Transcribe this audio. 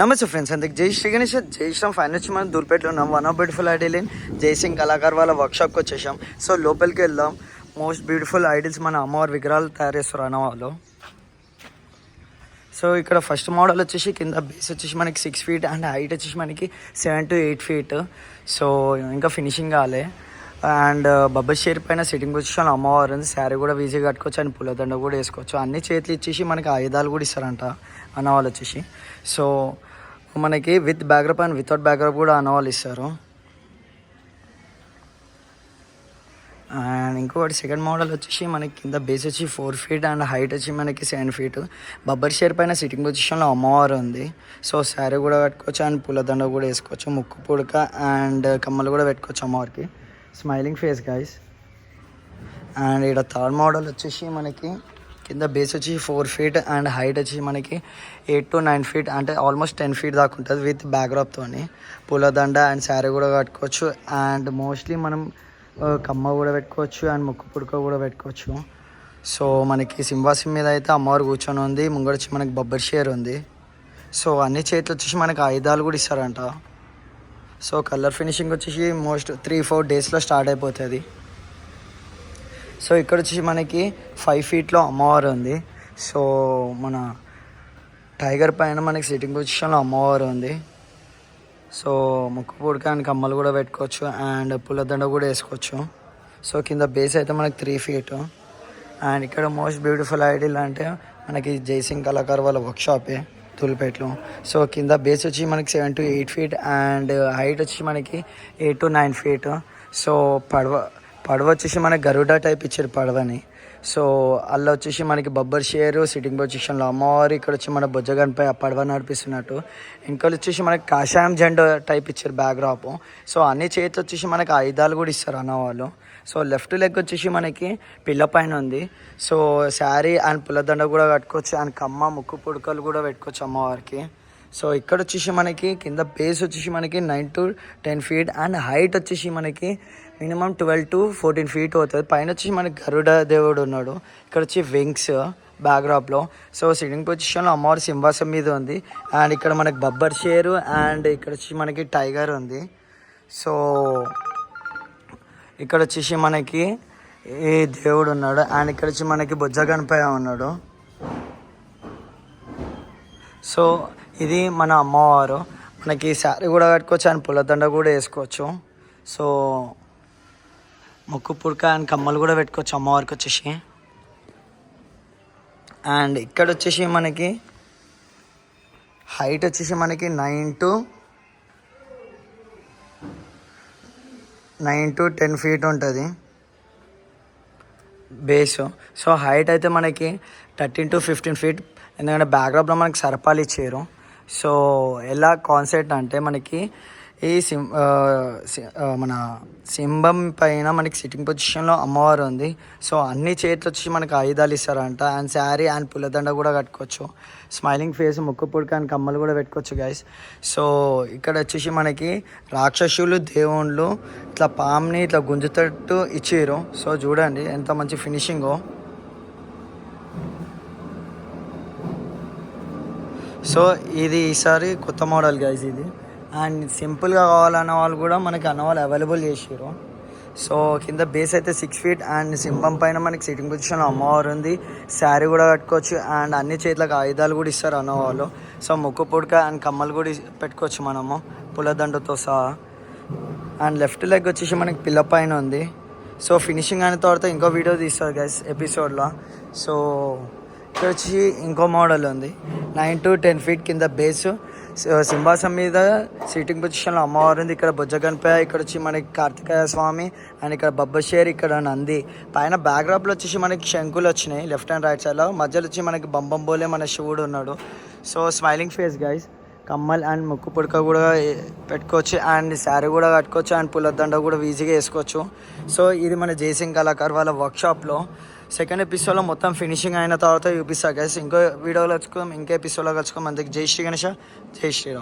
నమస్తే ఫ్రెండ్స్, అందుకు జై శ్రీ గణేష్. జై శ్రీరామ్. ఫైనల్ వచ్చి మనం దూల్పేటలో ఉన్నాం. One of beautiful ideal in Jaisingh Kalakar వాళ్ళ వర్క్షాప్కి వచ్చేసాం. సో లోపలికి వెళ్దాం. మోస్ట్ బ్యూటిఫుల్ ఐడిల్స్ మన అమ్మవారి విగ్రహాలు తయారు చేస్తారు అన్న వాళ్ళు. సో ఇక్కడ ఫస్ట్ మోడల్ వచ్చేసి కింద బేస్ వచ్చేసి మనకి 6 feet అండ్ హైట్ వచ్చేసి మనకి 7 to 8 feet. సో ఇంకా ఫినిషింగ్ కాలే. అండ్ బబ్బర్ షేర్ పైన సిట్టింగ్ పొజిషన్ అమ్మవారు ఉంది. శారీ కూడా ఈజీగా కట్టుకోవచ్చు అండ్ పూలదండ కూడా వేసుకోవచ్చు. అన్ని చేతులు ఇచ్చేసి మనకి ఆయుధాలు కూడా ఇస్తారంట అన్న వాళ్ళు వచ్చేసి. సో మనకి with backdrop and without backdrop కూడా అన్నవాళ్ళు ఇస్తారు. అండ్ ఇంకొకటి సెకండ్ మోడల్ వచ్చేసి మనకి కింద బేస్ వచ్చి 4 feet అండ్ హైట్ వచ్చి మనకి 7 feet. బబ్బర్ షేర్ పైన సిట్టింగ్ పొజిషన్లో అమ్మవారు ఉంది. సో శారీ కూడా పెట్టుకోవచ్చు అండ్ పూలదండ కూడా వేసుకోవచ్చు. ముక్కు పుడక అండ్ కమ్మలు కూడా పెట్టుకోవచ్చు అమ్మవారికి. Smiling face guys. అండ్ ఇక్కడ థర్డ్ మోడల్ వచ్చేసి మనకి కింద బేస్ వచ్చి 4 feet అండ్ హైట్ వచ్చి మనకి 8 to 9 feet, అంటే ఆల్మోస్ట్ 10 feet దాకా ఉంటుంది విత్ బ్యాక్డ్రాప్తో. పూలదండ అండ్ శారీ కూడా కట్టుకోవచ్చు. అండ్ మోస్ట్లీ మనం కమ్మ కూడా పెట్టుకోవచ్చు అండ్ ముక్కు పుడక కూడా పెట్టుకోవచ్చు. సో మనకి సింహాసం మీద అయితే అమ్మవారు కూర్చొని ఉంది. ముంగడ వచ్చి మనకి బబ్బర్ షేర్ ఉంది. సో అన్ని చేతులు వచ్చేసి మనకి ఆయుధాలు కూడా ఇస్తారంట. సో కలర్ ఫినిషింగ్ వచ్చేసి మోస్ట్ 3-4 daysలో స్టార్ట్ అయిపోతుంది. సో ఇక్కడ వచ్చేసి మనకి 5 feetలో అమ్మవారు ఉంది. సో మన టైగర్ పైన మనకి సిట్టింగ్ పొజిషన్లో అమ్మవారు ఉంది. సో ముక్కు పుడక అండ్ కమ్మలు కూడా పెట్టుకోవచ్చు అండ్ పూలదండ కూడా వేసుకోవచ్చు. సో కింద బేస్ అయితే మనకి 3 feet. అండ్ ఇక్కడ మోస్ట్ బ్యూటిఫుల్ ఐడియల్ అంటే మనకి జైసింగ్ కళాకార్ వాళ్ళ వర్క్షాపే దూల్పేటలో. సో కింద బేస్ వచ్చి మనకి 7 to 8 feet అండ్ హైట్ వచ్చి మనకి 8 to 9 feet. సో పడవ వచ్చేసి మనకి గరుడ టైప్ ఇచ్చారు పడవని. సో అలా వచ్చేసి మనకి బబ్బర్ షేరు సిట్టింగ్ పొజిషన్లో అమ్మవారు. ఇక్కడ వచ్చి మన బొజ్జగన్పై ఆ పడవ నడిపిస్తున్నట్టు. ఇంకా వచ్చేసి మనకి కాషాయం జెండా టైప్ ఇచ్చారు బ్యాక్డ్రాప్. సో అన్ని చేతులు వచ్చేసి మనకి ఆయుధాలు కూడా ఇస్తారు అన్నవాళ్ళు. సో లెఫ్ట్ లెగ్ వచ్చేసి మనకి పిల్ల పైన ఉంది. సో శారీ అండ్ పుల్లదండ కూడా కట్టుకోవచ్చు అండ్ కమ్మ ముక్కు పుడకలు కూడా పెట్టుకోవచ్చు అమ్మవారికి. సో ఇక్కడ వచ్చేసి మనకి కింద బేస్ వచ్చేసి మనకి 9 to 10 feet అండ్ హైట్ వచ్చేసి మనకి మినిమం 12 to 14 feet అవుతుంది. పైన వచ్చేసి మనకి గరుడ దేవుడు ఉన్నాడు. ఇక్కడ వచ్చి వింగ్స్ బ్యాక్డ్రాప్లో. సో సిట్టింగ్ పొజిషన్లో అమ్మవారి సింహాసం మీద ఉంది. అండ్ ఇక్కడ మనకి బబ్బర్ షేరు అండ్ ఇక్కడ వచ్చి మనకి టైగర్ ఉంది. సో ఇక్కడ వచ్చేసి మనకి ఈ దేవుడు ఉన్నాడు అండ్ ఇక్కడ వచ్చి మనకి బొజ్జగన్పై ఉన్నాడు. సో ఇది మన అమ్మవారు. మనకి శారీ కూడా కట్టుకోవచ్చు అండ్ పూలదండ కూడా వేసుకోవచ్చు. సో ముక్కు పుడక అండ్ కమ్మలు కూడా పెట్టుకోవచ్చు అమ్మవారికి వచ్చేసి. అండ్ ఇక్కడ వచ్చేసి మనకి హైట్ వచ్చేసి మనకి 9 to 10 feet ఉంటుంది బేస్. సో హైట్ అయితే మనకి 13 to 15 feet, ఎందుకంటే బ్యాక్డ్రాప్లో మనకి సర్పాలు ఇచ్చారు. సో ఎలా కాన్సెప్ట్ అంటే మనకి ఈ మన సింహం పైన మనకి సిట్టింగ్ పొజిషన్లో అమ్మవారు ఉంది. సో అన్ని చేతులు వచ్చి మనకి ఆయుధాలు ఇస్తారంట అండ్ శారీ అండ్ పుల్లదండ కూడా కట్టుకోవచ్చు. స్మైలింగ్ ఫేస్ ముక్కు పుడక అండ్ కమ్మలు కూడా పెట్టుకోవచ్చు గైస్. సో ఇక్కడ వచ్చేసి మనకి రాక్షసులు దేవుళ్ళు ఇట్లా పామ్ని ఇట్లా గుంజుతట్టు ఇచ్చారు. సో చూడండి ఎంత మంచి ఫినిషింగో. సో ఇది ఈసారి కొత్త మోడల్ గైస్ ఇది. అండ్ సింపుల్గా కావాలన్న వాళ్ళు కూడా మనకి అన్నవాళ్ళు అవైలబుల్ చేసారు. సో కింద బేస్ అయితే 6 feet అండ్ సింహం పైన మనకి సిట్టింగ్ పొజిషన్లో అమ్మవారు ఉంది. శారీ కూడా కట్టుకోవచ్చు అండ్ అన్ని చేతులకు ఆయుధాలు కూడా ఇస్తారు అన్నవాళ్ళు. సో ముక్కు పుడక అండ్ కమ్మలు కూడా పెట్టుకోవచ్చు మనము పుల్లదండతో సహా. అండ్ లెఫ్ట్ లెగ్ వచ్చేసి మనకి పిల్ల పైన ఉంది. సో ఫినిషింగ్ అయిన తర్వాత ఇంకో వీడియో తీస్తారు గైస్ ఎపిసోడ్లో. సో ఇక్కడ వచ్చి ఇంకో మోడల్ ఉంది 9 to 10 feet కింద బేసు. సింహాసం మీద సిట్టింగ్ పొజిషన్లో అమ్మవారు ఉంది. ఇక్కడ బొజ్జగన్పై ఇక్కడ వచ్చి మనకి కార్తికేయ స్వామి అండ్ ఇక్కడ బబ్బర్ షేర్ ఇక్కడ నంది. పైన బ్యాక్డ్రాప్లో వచ్చేసి మనకి శంకులు వచ్చినాయి లెఫ్ట్ అండ్ రైట్ సైడ్లో. మధ్యలో వచ్చి మనకి బంబం బోలే మన శివుడు ఉన్నాడు. So smiling face guys. Kammal and ముక్కు పుడక కూడా పెట్టుకోవచ్చు అండ్ శారీ కూడా కట్టుకోవచ్చు అండ్ పుల్లదండ కూడా ఈజీగా వేసుకోవచ్చు. సో ఇది మన జైసింగ్ కళాకార్ వాళ్ళ వర్క్షాప్లో. సెకండ్ ఎపిసోడ్లో మొత్తం ఫినిషింగ్ అయిన తర్వాత చూపిస్తా గైస్. ఇంకో వీడియోలో కలుసుకుందాం, ఇంకో ఎపిసోడ్లో కలుసుకుందాం. అందుకే జై శ్రీ గణేష, జై శ్రీరామ్.